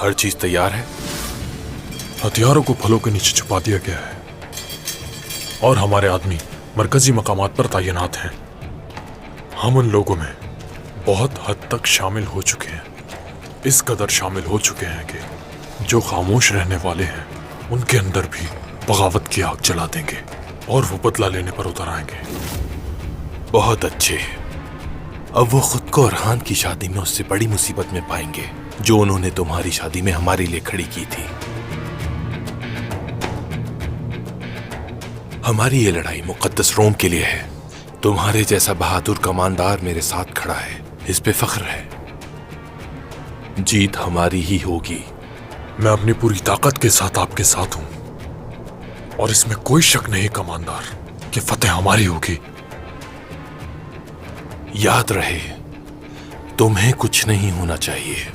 हर चीज तैयार है? हथियारों को फलों के नीचे छुपा दिया गया है और हमारे आदमी मरकजी मकामात पर तैनात हैं। हम उन लोगों में बहुत हद तक शामिल हो चुके हैं, इस कदर शामिल हो चुके हैं कि जो खामोश रहने वाले हैं उनके अंदर भी बगावत की आग जला देंगे और वो बदला लेने पर उतर आएंगे। बहुत अच्छे। अब वो खुद को अरहान की शादी में उससे बड़ी मुसीबत में पाएंगे जो उन्होंने तुम्हारी शादी में हमारे लिए खड़ी की थी। हमारी ये लड़ाई मुकद्दस रोम के लिए है। तुम्हारे जैसा बहादुर कमांडर मेरे साथ खड़ा है, इस पे फख्र है। जीत हमारी ही होगी। मैं अपनी पूरी ताकत के साथ आपके साथ हूं और इसमें कोई शक नहीं कमांडर कि फतेह हमारी होगी। याद रहे, तुम्हें कुछ नहीं होना चाहिए।